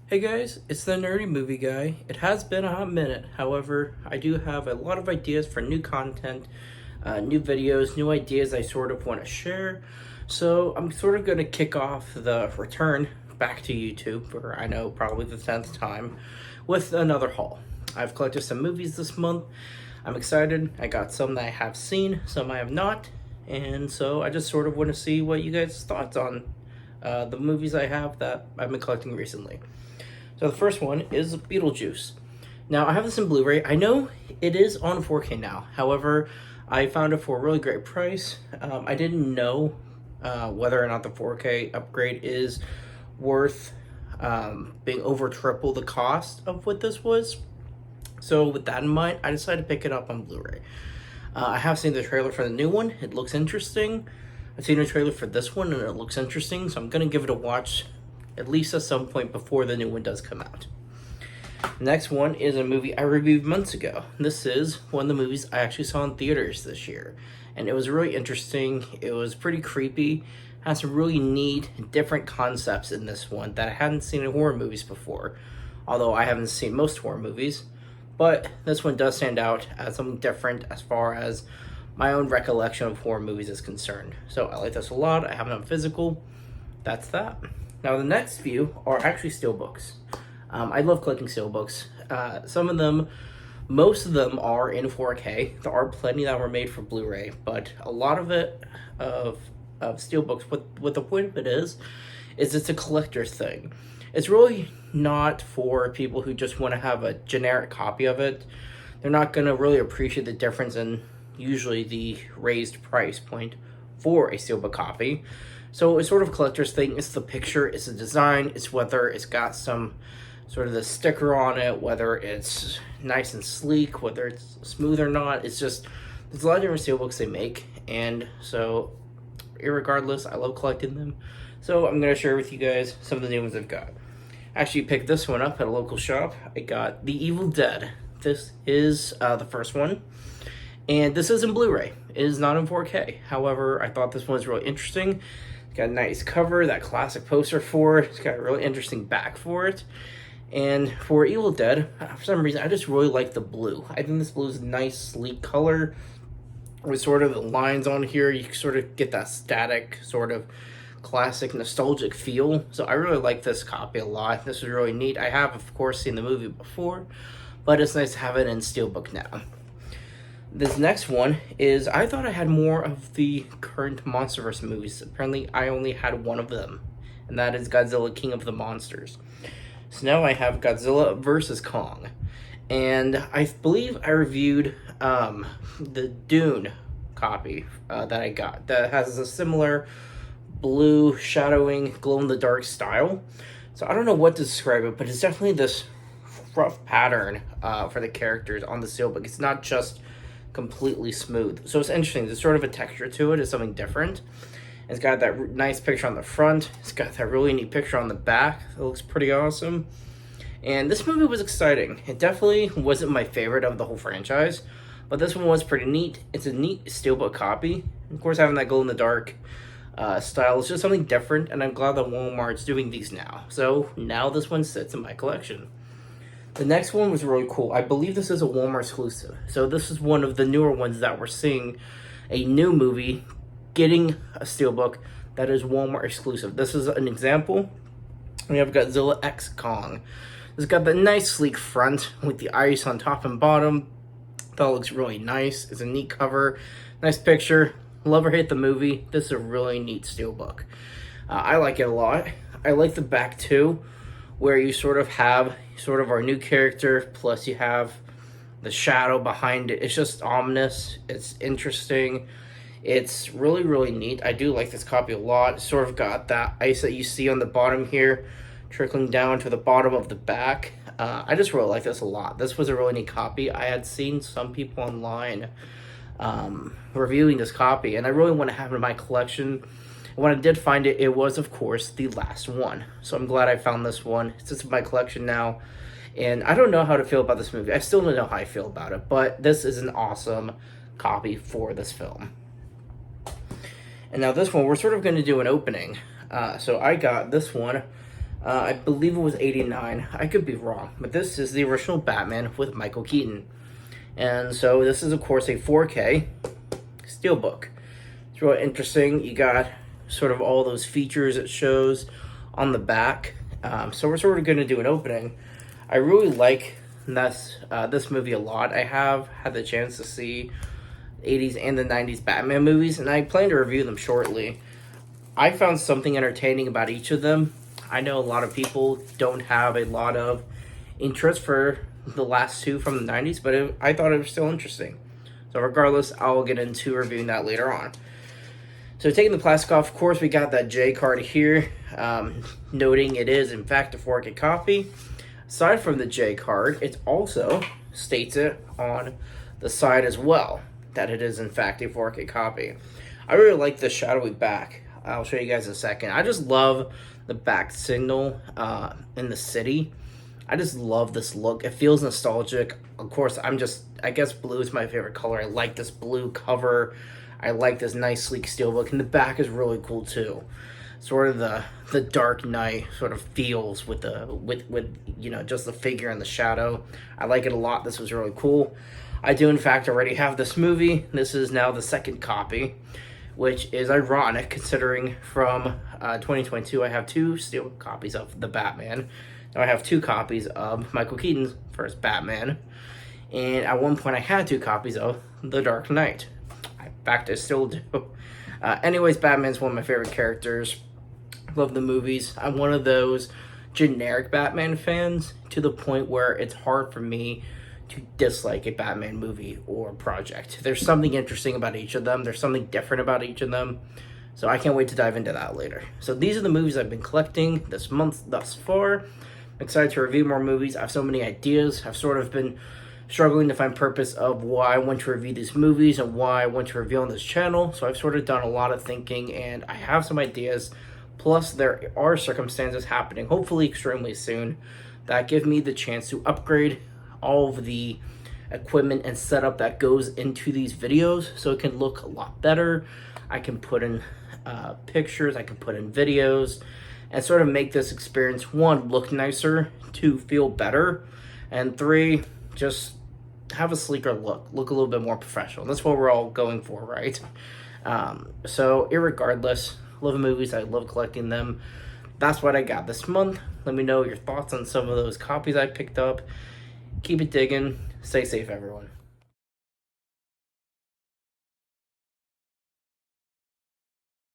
Hey guys, it's the Nerdy Movie Guy. It has been a hot minute. However, I do have a lot of ideas for new content, new videos, new ideas I sort of want to share. So I'm sort of going to kick off the return back to YouTube for I know probably the 10th time with another haul. I've collected some movies this month. I'm excited. I got some that I have seen, some I have not. And so I just sort of want to see what you guys' thoughts on the movies I have that I've been collecting recently. So the first one is Beetlejuice. Now, I have this in Blu-ray. I know it is on 4K now. However, I found it for a really great price. I didn't know whether or not the 4K upgrade is worth being over triple the cost of what this was. So with that in mind, I decided to pick it up on Blu-ray. I have seen the trailer for the new one. It looks interesting. I've seen a trailer for this one and it looks interesting. So I'm going to give it a watch at least at some point before the new one does come out. The next one is a movie I reviewed months ago. This is one of the movies I actually saw in theaters this year. And it was really interesting. It was pretty creepy. Has some really neat, different concepts in this one that I hadn't seen in horror movies before. Although I haven't seen most horror movies. But this one does stand out as something different as far as my own recollection of horror movies is concerned. So I like this a lot. I have it on physical. That's that. Now the next few are actually steelbooks. I love collecting steelbooks. Some of them, most of them are in 4K. There are plenty that were made for Blu-ray, but a lot of it, of steelbooks, what the point of it is it's a collector's thing. It's really not for people who just want to have a generic copy of it. They're not going to really appreciate the difference in usually the raised price point for a steelbook copy. So it's sort of a collector's thing. It's the picture, it's the design, it's whether it's got some sort of the sticker on it, whether it's nice and sleek, whether it's smooth or not. It's just, there's a lot of different steelbooks they make. And so, irregardless, I love collecting them. So I'm going to share with you guys some of the new ones I've got. Actually picked this one up at a local shop. I got The Evil Dead. This is the first one. And this is in Blu-ray. It is not in 4K. However, I thought this one was really interesting. It's got a nice cover, that classic poster for it. It's got a really interesting back for it. And for Evil Dead, for some reason, I just really like the blue. I think this blue is a nice, sleek color. With sort of the lines on here, you sort of get that static, sort of classic, nostalgic feel. So I really like this copy a lot. This is really neat. I have, of course, seen the movie before, but it's nice to have it in steelbook now. This next one is, I thought I had more of the current MonsterVerse movies. Apparently, I only had one of them, and that is Godzilla King of the Monsters. So now I have Godzilla vs. Kong. And I believe I reviewed the Dune copy that I got that has a similar blue, shadowing, glow-in-the-dark style. So I don't know what to describe it, but it's definitely this rough pattern for the characters on the steelbook. It's not just completely smooth. So it's interesting. There's sort of a texture to it. It's something different. It's got that nice picture on the front. It's got that really neat picture on the back. It looks pretty awesome. And this movie was exciting. It definitely wasn't my favorite of the whole franchise, but this one was pretty neat. It's a neat steelbook copy. Of course, having that glow-in-the-dark style is just something different, and I'm glad that Walmart's doing these now. So now this one sits in my collection. The next one was really cool. I believe this is a Walmart exclusive. So this is one of the newer ones that we're seeing a new movie getting a steelbook that is Walmart exclusive. This is an example. We have Godzilla X Kong. It's got the nice sleek front with the ice on top and bottom. That looks really nice. It's a neat cover. Nice picture. Love or hate the movie. This is a really neat steelbook. I like it a lot. I like the back too, where you sort of have sort of our new character, plus you have the shadow behind it. It's just ominous. It's interesting. It's really, really neat. I do like this copy a lot. It's sort of got that ice that you see on the bottom here, trickling down to the bottom of the back. I just really like this a lot. This was a really neat copy. I had seen some people online reviewing this copy, and I really want to have it in my collection. When I did find it, it was, of course, the last one. So I'm glad I found this one. It's in my collection now. And I don't know how to feel about this movie. I still don't know how I feel about it. But this is an awesome copy for this film. And now this one, we're sort of going to do an opening. So I got this one I believe it was 89. I could be wrong, but this is the original Batman with Michael Keaton. And so this is, of course, a 4K steelbook. It's really interesting. You got sort of all those features it shows on the back. So we're sort of going to do an opening. I really like this movie a lot. I have had the chance to see 80s and the 90s Batman movies, and I plan to review them shortly. I found something entertaining about each of them. I know a lot of people don't have a lot of interest for the last two from the 90s, but I thought it was still interesting. So regardless, I'll get into reviewing that later on. So taking the plastic off, of course, we got that J card here, noting it is, in fact, a 4K copy. Aside from the J card, it also states it on the side as well, that it is, in fact, a 4K copy. I really like the shadowy back. I'll show you guys in a second. I just love the back signal in the city. I just love this look. It feels nostalgic. Of course, I guess blue is my favorite color. I like this blue cover. I like this nice sleek steelbook, and the back is really cool too. Sort of the Dark Knight sort of feels with you know, just the figure and the shadow. I like it a lot. This was really cool. I do in fact already have this movie. This is now the second copy, which is ironic considering from 2022 I have two steel copies of the Batman. Now I have two copies of Michael Keaton's first Batman, and at one point I had two copies of The Dark Knight. In fact, I still do. Anyways, Batman's one of my favorite characters. Love the movies. I'm one of those generic Batman fans to the point where it's hard for me to dislike a Batman movie or project. There's something interesting about each of them. There's something different about each of them. So I can't wait to dive into that later. So these are the movies I've been collecting this month thus far. I'm excited to review more movies. I have so many ideas. I've sort of been struggling to find purpose of why I want to review these movies and why I want to review on this channel. So I've sort of done a lot of thinking, and I have some ideas. Plus, there are circumstances happening, hopefully extremely soon, that give me the chance to upgrade all of the equipment and setup that goes into these videos so it can look a lot better. I can put in pictures, I can put in videos, and sort of make this experience, one, look nicer, two, feel better, and three, just have a sleeker look a little bit more professional. That's what we're all going for, right? So irregardless, love movies, I love collecting them. That's what I got this month. Let me know your thoughts on some of those copies I picked up. Keep it digging. Stay safe, everyone.